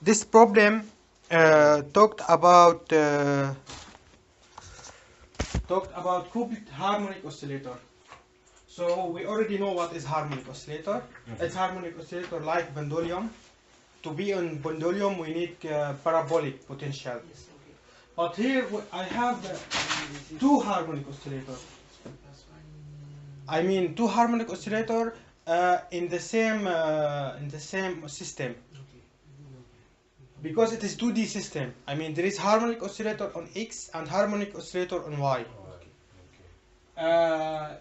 This problem talked about coupled harmonic oscillator. So we already know what is harmonic oscillator. It's harmonic oscillator like pendulum. To be on pendulum, we need parabolic potential. But here I have two harmonic oscillators. I mean two harmonic oscillator in the same system. Because it is 2D system. I mean there is harmonic oscillator on X and harmonic oscillator on Y.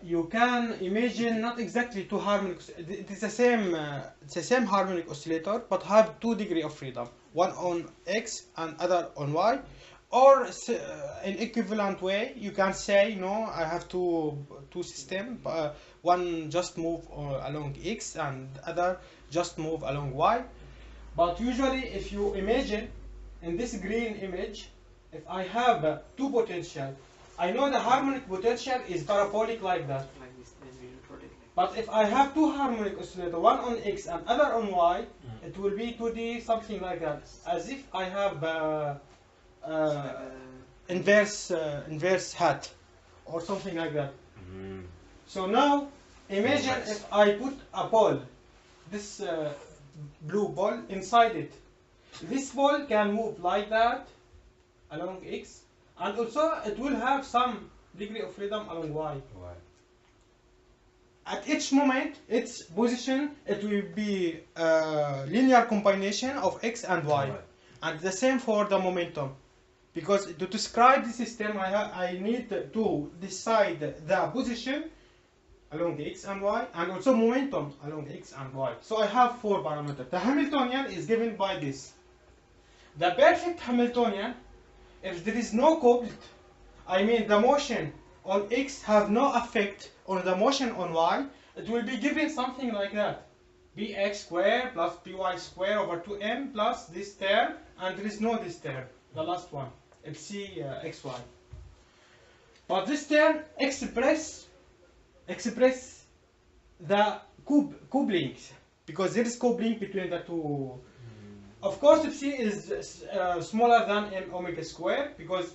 You can imagine not exactly two harmonic. It is the same harmonic oscillator, but have 2 degrees of freedom. One on X and other on Y. Or in equivalent way, you can say, no, I have two systems. One just move along X and other just move along Y. But usually, if you imagine in this green image, if I have two potential, I know the harmonic potential is parabolic like that. But if I have two harmonic oscillator, one on X and other on Y, it will be 2D, something like that, as if I have inverse hat or something like that. So now imagine if I put a ball, this blue ball inside it. This ball can move like that along X, and also it will have some degree of freedom along Y. At each moment, its position, it will be a linear combination of X and Y. And the same for the momentum. Because to describe the system, I need to decide the position along the X and Y, and also momentum along X and Y. So I have 4 parameters. The Hamiltonian is given by this. The perfect Hamiltonian, if there is no coupled, I mean the motion on X have no effect on the motion on Y, it will be given something like that. Bx squared plus by squared over 2m plus this term, and there is no this term, the last one, Fc xy. But this term express the couplings, because there is coupling between the two. Of course, Fc is smaller than m omega squared, because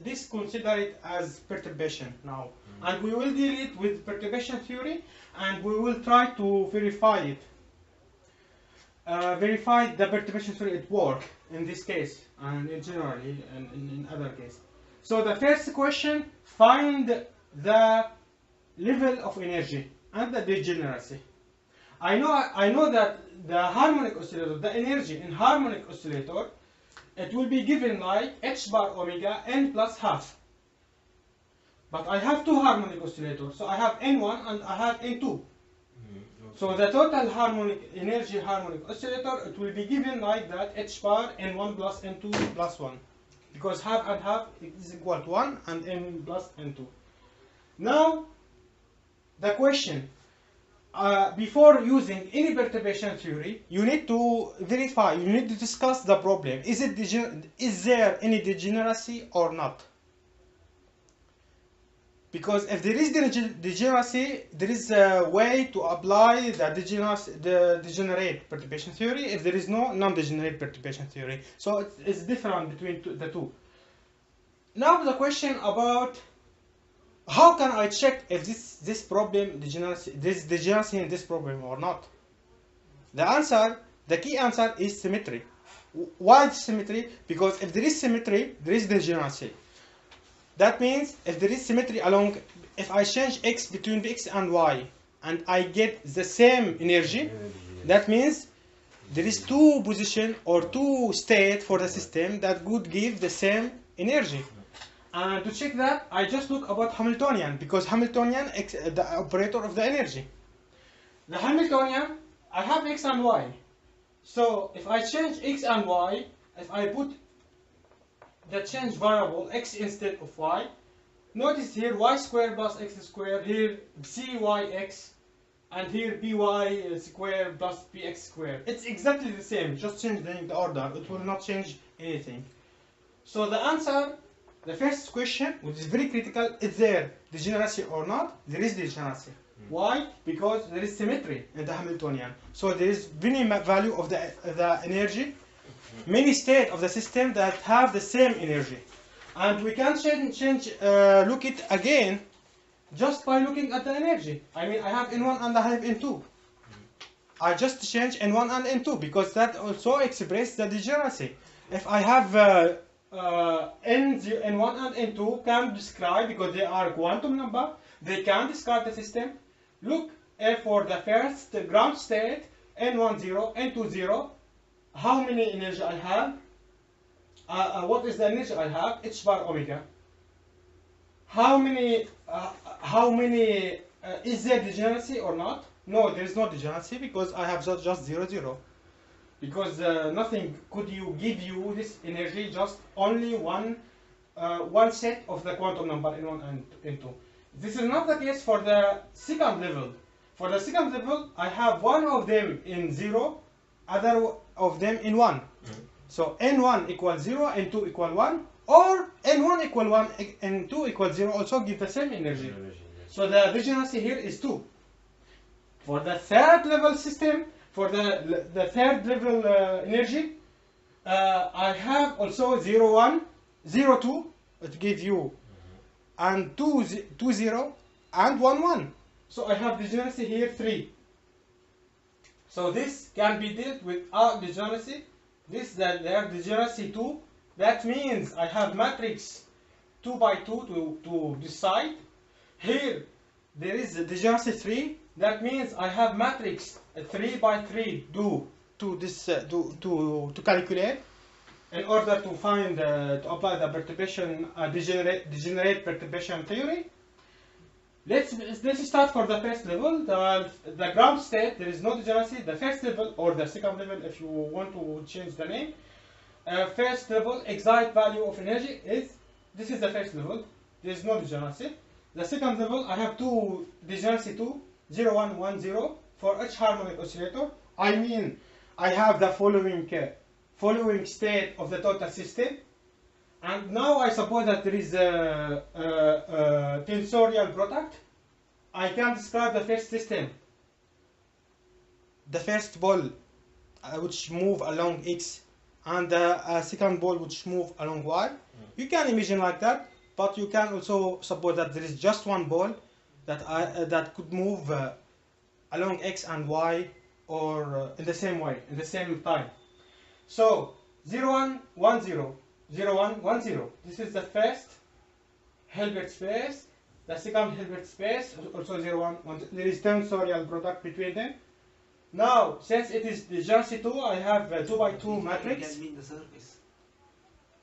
this consider it as perturbation now. And we will deal it with perturbation theory, and we will try to verify it. Verify the perturbation theory it work in this case, and in general in other cases. So the first question, find the level of energy and the degeneracy. I know that the harmonic oscillator, the energy in harmonic oscillator, it will be given like h bar omega n plus half. But I have two harmonic oscillators, so I have n1 and I have n2. So the total energy harmonic oscillator, it will be given like that, h bar n1 plus n2 plus 1. Because half and half is equal to 1 and n plus n2. Now, the question, before using any perturbation theory, you need to verify, you need to discuss the problem. Is there any degeneracy or not? Because if there is degeneracy, there is a way to apply the degenerate perturbation theory. If there is no non-degenerate perturbation theory, so it's different between the two. Now the question about how can I check if this problem degeneracy in this problem or not? The key answer is symmetry. Why symmetry? Because if there is symmetry, there is degeneracy. That means if there is symmetry along, if I change x between x and y, and I get the same energy, that means there is two position or two state for the system that would give the same energy. And to check that, I just look about Hamiltonian, because Hamiltonian is the operator of the energy. The Hamiltonian, I have x and y. So if I change x and y, if I put the change variable x instead of y, notice here y squared plus x squared, here cyx, and here by squared plus bx squared. It's exactly the same, just changing the order. It will not change anything. So the answer, the first question, which is very critical, is there degeneracy or not? There is degeneracy. Why? Because there is symmetry in the Hamiltonian. So there is many value of the energy, many state of the system that have the same energy. And we can look it again just by looking at the energy. I mean, I have N1 and I have N2. I just change N1 and N2 because that also expresses the degeneracy. If I have N1 and N2 can describe, because they are quantum number, they can describe the system. Look for the first ground state, N10, N20, how many energy I have, what is the energy I have, h bar omega. How many is there degeneracy or not? No, there is no degeneracy because I have just 0, 0. Because nothing could give you this energy, just only one set of the quantum number N1 and N2. This is not the case for the second level. For the second level, I have one of them in 0, other of them in 1. So N1 equals 0, N2 equal 1, or N1 equal 1, N2 equal 0 also give the same energy. So the degeneracy here is 2. For the third level system, for the third level energy, I have also 0, 1, 0, 2, it gives you, and 2, 0, and 1, 1. So I have degeneracy here 3. So this can be dealt with degeneracy. This their degeneracy 2. That means I have matrix 2 by 2 to decide. Here there is a degeneracy 3. That means I have matrix 3 by 3 to calculate in order to find to apply the perturbation degenerate perturbation theory. Let's start for the first level. The ground state, there is no degeneracy. The first level or the second level, if you want to change the name. First level exact value of energy is, this is the first level. There is no degeneracy. The second level, I have two degeneracy 2, 0, 1, 1, 0 for each harmonic oscillator. I mean, I have the following state of the total system. And now I suppose that there is a tensorial product. I can describe the first system. The first ball which move along X, and the second ball which move along Y. You can imagine like that, but you can also suppose that there is just one ball that could move along X and Y, or in the same way, in the same time. So 0, 1, 1, 0. 0, 1, 1, 0. This is the first Hilbert space. The second Hilbert space, also 0, 1, 1. There is tensorial product between them. Now, since it is degeneracy 2, I have a 2 by 2 matrix. Can be in the surface.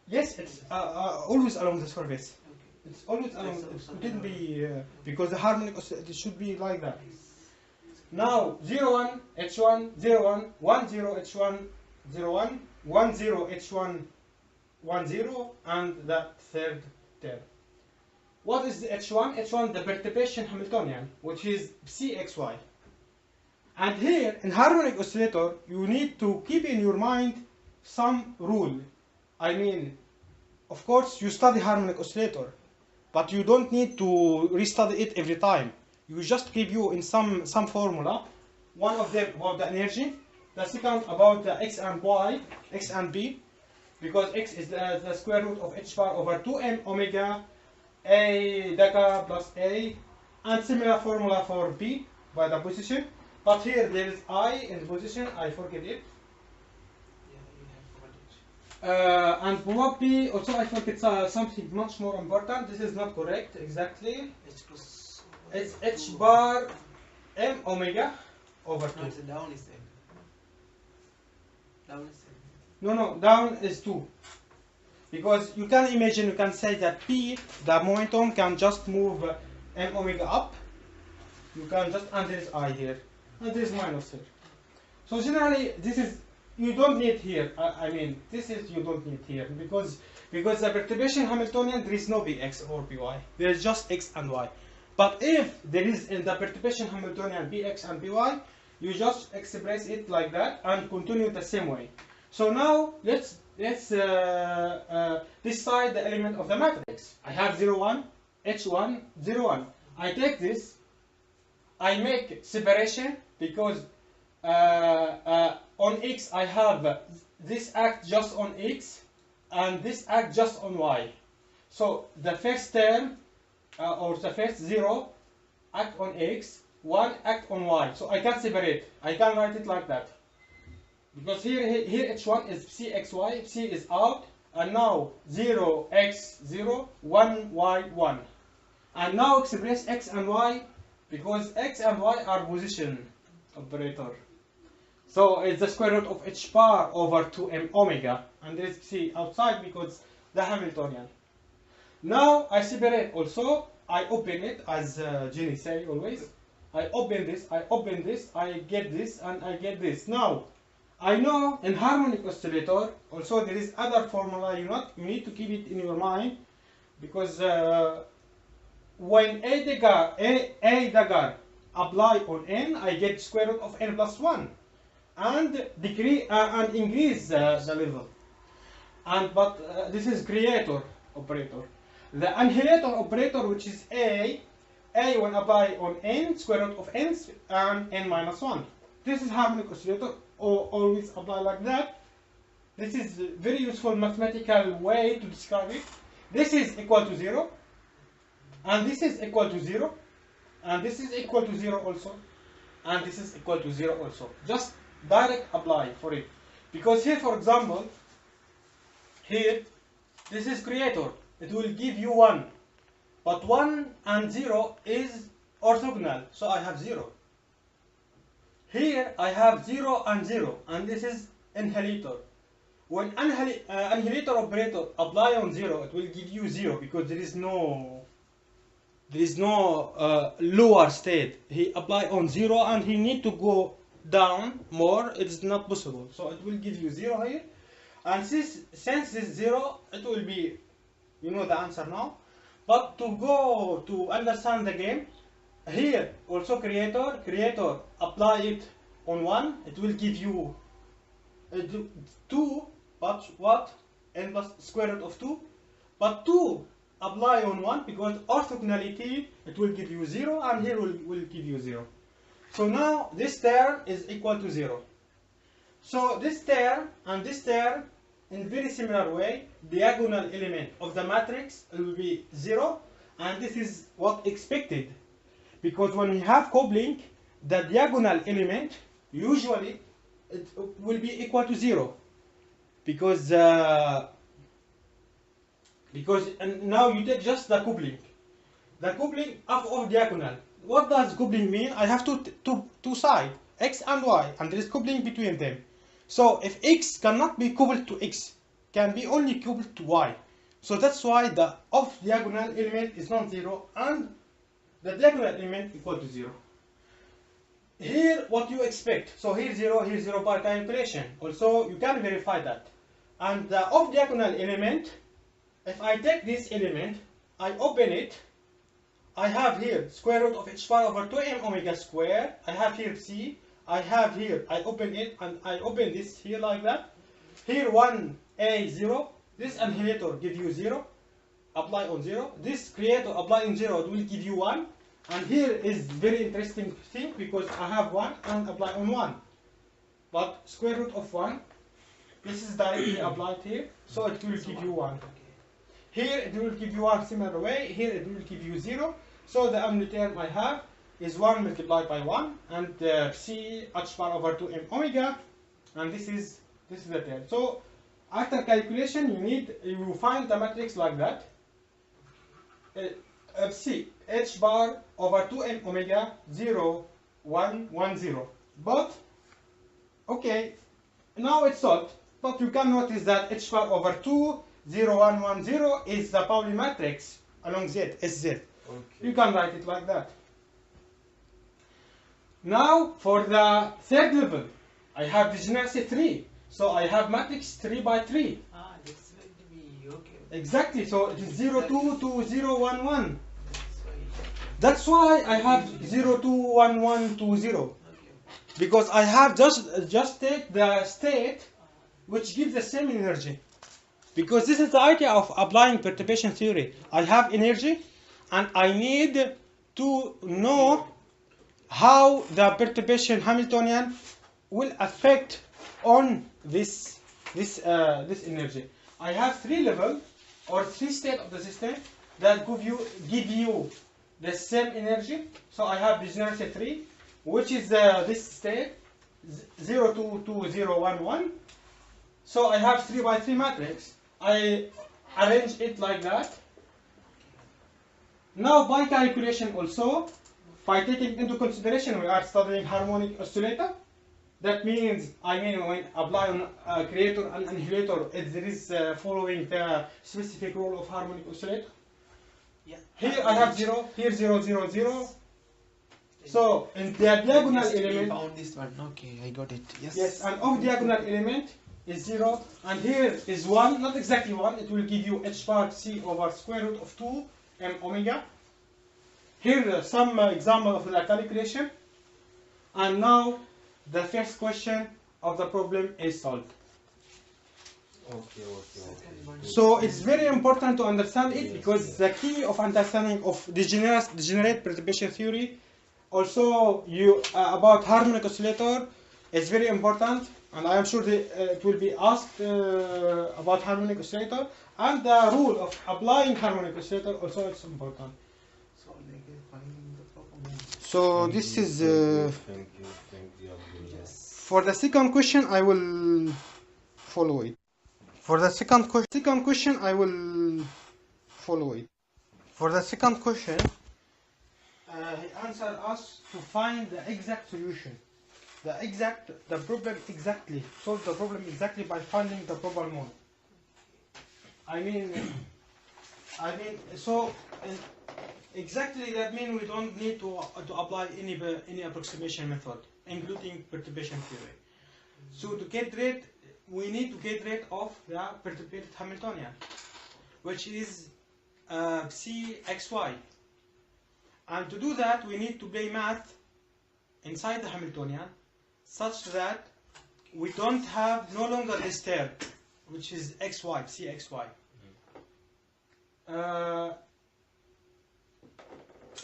Yes, it's always along the surface. Okay. It's always along. It couldn't be because the harmonic it should be like that. Now 0, 1, H1, 0, 1, 1, 0, H1, 0, 1, 1, 0, H1. 1, 0, and the third term. What is the H1? H1, the perturbation Hamiltonian, which is Cxy. And here, in harmonic oscillator, you need to keep in your mind some rule. I mean, of course, you study harmonic oscillator, but you don't need to restudy it every time. You just give you in some formula, one of them about the energy, the second about the X and Y, X and B, because X is the square root of h bar over 2m omega A deca plus A, and similar formula for B by the position. But here there is I in the position, I forget it. And probably also I forget something much more important. This is not correct exactly. It's h bar m omega over 2. No, it's down is m. Down is m. No, down is 2. Because you can imagine, you can say that P, the momentum, can just move m omega up. You can just, and there is I here, and there is minus here. So generally, this is, you don't need here. I mean, this is, you don't need here. Because the perturbation Hamiltonian, there is no Bx or By. There is just X and Y. But if there is in the perturbation Hamiltonian Bx and By, you just express it like that and continue the same way. So now let's decide the element of the matrix. I have 0, 1, H1, 0, 1. I take this. I make separation because on X I have this act just on X and this act just on Y. So the first term or the first 0 act on X, 1 act on Y. So I can separate. I can write it like that. Because here H1 is Cxy, C is out, and now 0 x 0, 1 y 1. And now express x and y because x and y are position operator. So it's the square root of h bar over 2m omega, and there is C outside because the Hamiltonian. Now I separate also. I open it as Jenny say always. I open this, I get this, and I get this. Now I know in harmonic oscillator also there is other formula. You need to keep it in your mind because when a dagger apply on n, I get square root of n plus 1 and decrease and increase the level. But this is creator operator. The annihilator operator, which is a when apply on n, square root of n and n minus 1. This is harmonic oscillator, or always apply like that. This is a very useful mathematical way to describe it. This is equal to 0, and this is equal to 0, and this is equal to 0 also, and this is equal to 0 also. Just direct apply for it. Because here, for example, here, this is creator. It will give you 1. But 1 and 0 is orthogonal, so I have 0. Here I have 0 and 0, and this is annihilator. When annihilator operator apply on 0, it will give you 0 because there is no lower state. He apply on 0 and he need to go down more. It is not possible, so it will give you 0 here. And since this 0, it will be, you know the answer now. But to go to understand the game, here also creator apply it on 1, it will give you 2, but what? N plus square root of 2. But 2 apply on 1 because orthogonality, it will give you 0, and here will give you 0. So now this term is equal to 0. So this term and this term, in very similar way, diagonal element of the matrix will be 0, and this is what expected. Because when we have coupling, the diagonal element usually it will be equal to 0. Because now you take just the coupling. The coupling of diagonal. What does coupling mean? I have two sides, x and y, and there is coupling between them. So if x cannot be coupled to x, can be only coupled to y. So that's why the off diagonal element is non-zero and the diagonal element equal to 0. Here what you expect. So here 0 by calculation. Also you can verify that. And the off diagonal element, if I take this element, I open it, I have here square root of h bar over 2m omega square. I have here c. I have here, I open it and I open this here like that. Here 1a 0. This annihilator give you 0. Apply on 0. This creator apply on 0, it will give you 1. And here is very interesting thing because I have 1 and apply on 1. But square root of 1, this is directly applied here, so it will give you 1. Here it will give you 1 similar way, here it will give you 0. So the only term I have is 1 multiplied by 1 and c h bar over 2m omega, and this is the term. So after calculation you find the matrix like that. C h bar over 2m omega 0 1 1 0. But okay, now it's solved. But you can notice that h bar over 2 0 1 1 0 is the Pauli matrix along Z, SZ. Okay. You can write it like that. Now for the third level, I have degeneracy 3. So I have matrix 3 by 3. Ah, that's going to be okay. Exactly. So it is 0 2 2 0 1 1. That's why I have 0 2 1 1 2 0. Okay. Because I have just take the state which gives the same energy. Because this is the idea of applying perturbation theory. I have energy and I need to know how the perturbation Hamiltonian will affect on this energy. I have three levels or three states of the system that give you the same energy. So I have degeneracy 3, which is this state 0, 2, 2, 0, 1, 1. So I have 3 by 3 matrix. I arrange it like that. Now by calculation also, by taking into consideration we are studying harmonic oscillator. That means, when apply on a creator and annihilator, there is following the specific rule of harmonic oscillator. Yeah. Here I have 0, here 0, 0, 0. So in the diagonal element, found this one. Okay, I got it. Yes. yes, and off diagonal element is 0, and here is 1, not exactly 1, it will give you h bar c over square root of 2 m omega. Here some example of the calculation, and now the first question of the problem is solved. Okay. So it's very important to understand it, because the key of understanding of degenerate perturbation theory, also about harmonic oscillator, is very important, and I am sure that it will be asked about harmonic oscillator, and the rule of applying harmonic oscillator also is important. So they can find the problem. So this is Thank you, Abdullah. Yes. for the second question. I will follow it. For the second question, I will follow it. For the second question, he answered us to find the exact solution, the problem exactly, solve the problem exactly by finding the proper mode. So exactly that means we don't need to apply any approximation method, including perturbation theory. So to get rid, we need to get rid of the perturbated Hamiltonian, which is Cxy. And to do that, we need to play math inside the Hamiltonian, such that we don't have no longer this term, which is xy, Cxy.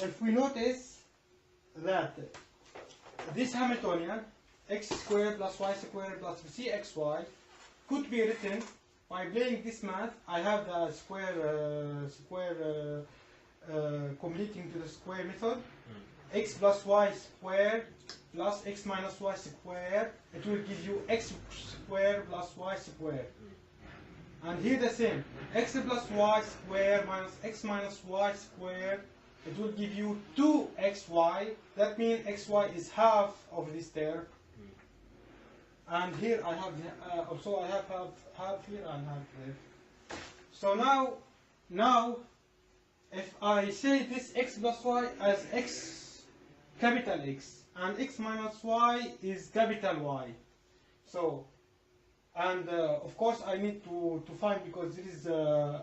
If we notice that this Hamiltonian, x squared plus y squared plus cxy, could be written by playing this math. I have the square completing to the square method. X plus y squared plus x minus y squared, it will give you x squared plus y squared. And here the same, x plus y squared minus x minus y squared, it will give you 2xy. That means xy is half of this term. And here I have also I have half here and half there. So now if I say this x plus y as x capital X and x minus y is capital Y. So and of course I need to find, because there is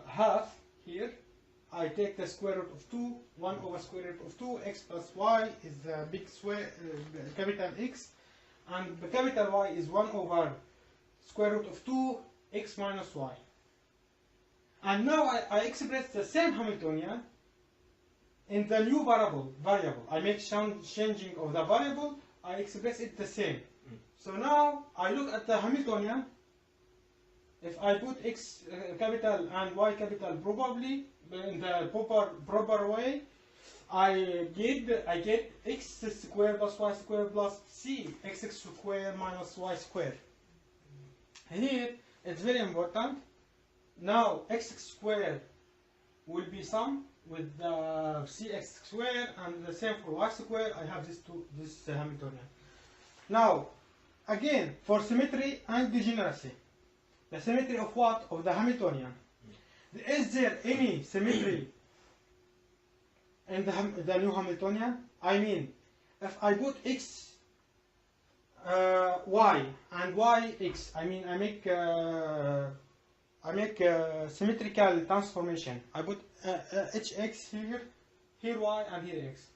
half here. I take the square root of 2, 1 over square root of 2, x plus y is the big square, capital X, and the capital Y is 1 over square root of 2, x minus y. And now I express the same Hamiltonian in the new variable. I make changing of the variable, I express it the same. So now I look at the Hamiltonian. If I put x capital and y capital probably in the proper way, I get x squared plus y squared plus c, x squared minus y squared. Here it's very important. Now x squared will be sum with the cx squared, and the same for y squared. I have this Hamiltonian. Now again, for symmetry and degeneracy, the symmetry of what? Of the Hamiltonian. Is there any symmetry in the new Hamiltonian? I mean, if I put x y and y x, I mean I make symmetrical transformation. I put hx here y and here x.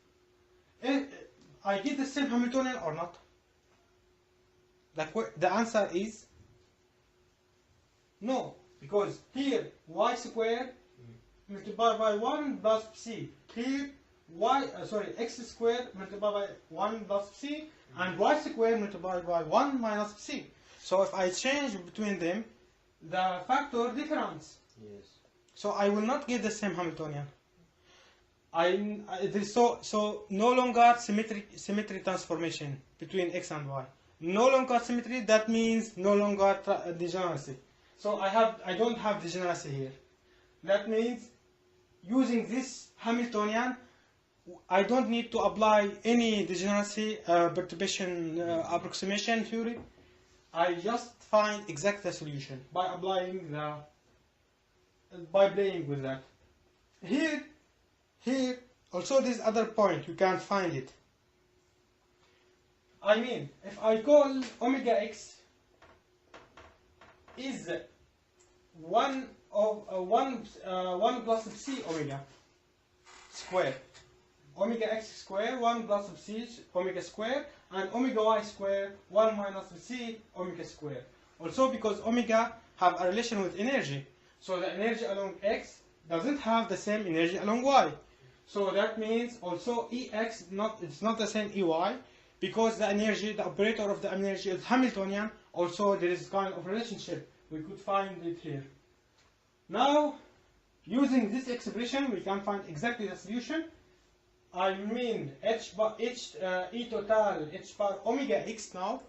I get the same Hamiltonian or not? The answer is no, because here y squared multiplied by 1 plus c. Here x squared multiplied by 1 plus c, and y squared multiplied by 1 minus c. So if I change between them, the factor difference. Yes. So I will not get the same Hamiltonian. There is so no longer symmetry transformation between x and y. No longer symmetry. That means no longer degeneracy. So I don't have degeneracy here. That means using this Hamiltonian, I don't need to apply any degeneracy perturbation approximation theory. I just find exact the solution by applying by playing with that. Here also this other point you can't find it. I mean, if I call omega x is 1 plus c omega square. Omega x square 1 plus c omega square, and omega y square 1 minus c omega square. Also because omega have a relation with energy, so the energy along x doesn't have the same energy along y. So that means also ex it's not the same ey, because the energy, the operator of the energy is Hamiltonian. Also there is kind of relationship. We could find it here. Now, using this expression, we can find exactly the solution. I mean e total h bar omega x now,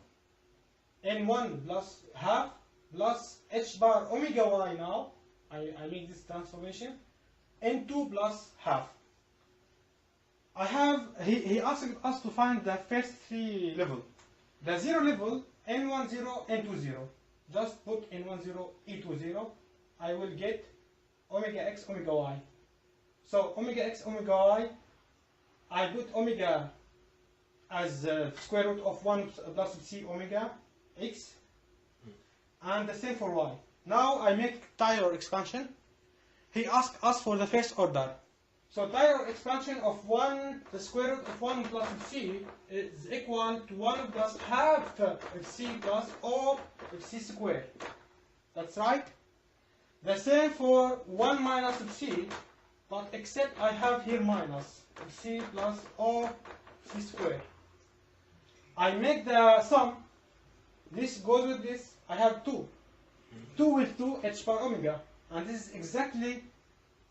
n1 plus half plus h bar omega y now. I make this transformation, n2 plus half. He asked us to find the first three level. The 0 level, n1 0, n2 0. Just put n1 0, e2 0. I will get omega x, omega y. So omega x, omega y, I put omega as square root of 1 plus c omega x, and the same for y. Now I make Taylor expansion. He asked us for the first order. So Taylor expansion of the square root of 1 plus c is equal to 1 plus half of c plus O of c squared. That's right. The same for 1 minus of c, but except I have here minus of c plus O c squared. I make the sum. This goes with this. I have 2. 2 with 2 h bar omega, and this is exactly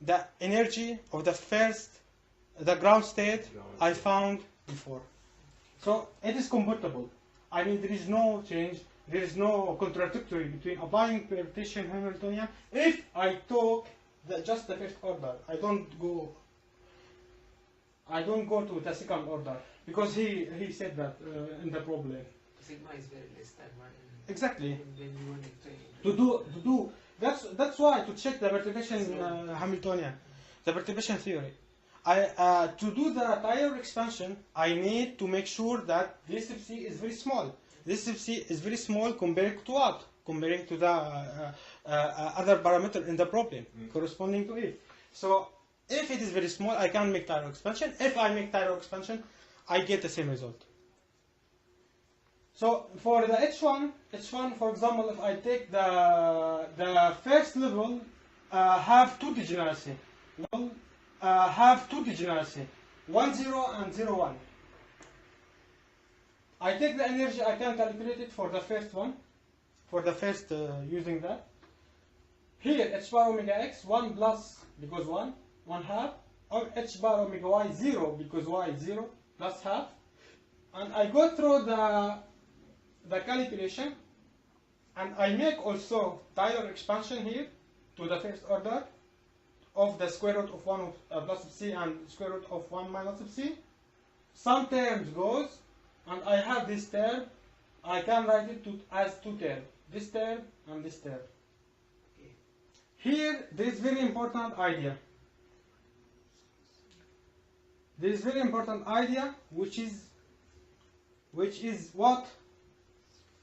the energy of the ground state I found before. So it is computable. I mean, there is no change, there is no contradictory between applying perturbation Hamiltonian if I took just the first order. I don't go to the second order, because he said that in the problem. Sigma is very less than 1. Exactly. When you want To do that's why to check the perturbation Hamiltonian, the perturbation theory. To do the Taylor expansion, I need to make sure that this c is very small. This c is very small compared to what? Comparing to the other parameter in the problem corresponding to it. So if it is very small, I can make Taylor expansion. If I make Taylor expansion, I get the same result. So for the H1, for example, if I take the first level, have two degeneracy. Have two degeneracy, 1 0 and 0 1. I take the energy, I can calculate it for the first one, for the first using that. Here h bar omega x 1 plus because 1 half, or h bar omega y 0 because y 0 plus half, and I go through the calculation, and I make also Taylor expansion here to the first order of the square root of 1 plus of c and square root of 1 minus of c. Some terms goes, and I have this term. I can write it as two terms, this term and this term. Okay. Here there is very important idea. There is very important idea, which is what?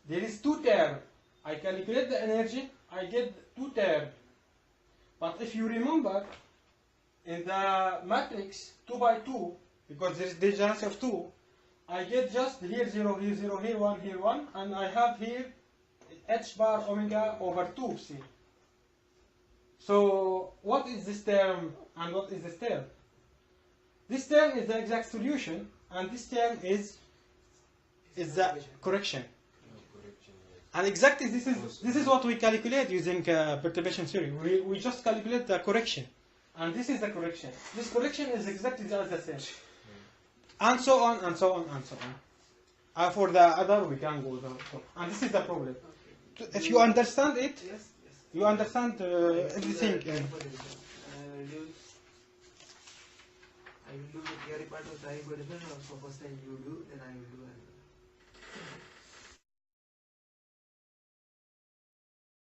There is two terms. I calculate the energy, I get two terms. But if you remember, in the matrix 2 by 2, because there is degeneracy of 2, I get just here 0, here 0, here 1, here 1, and I have here h bar omega over 2c. So what is this term and what is this term? This term is the exact solution, and this term is the correction. No correction yet. And exactly this is what we calculate using perturbation theory. We just calculate the correction, and this is the correction. This correction is exactly the same, and so on and so on and so on. For the other, we can go there. And this is the problem. Okay. If you understand it, Yes, yes. you understand everything. I will do the theory part of the hypothesis. So first time you do, then I will do.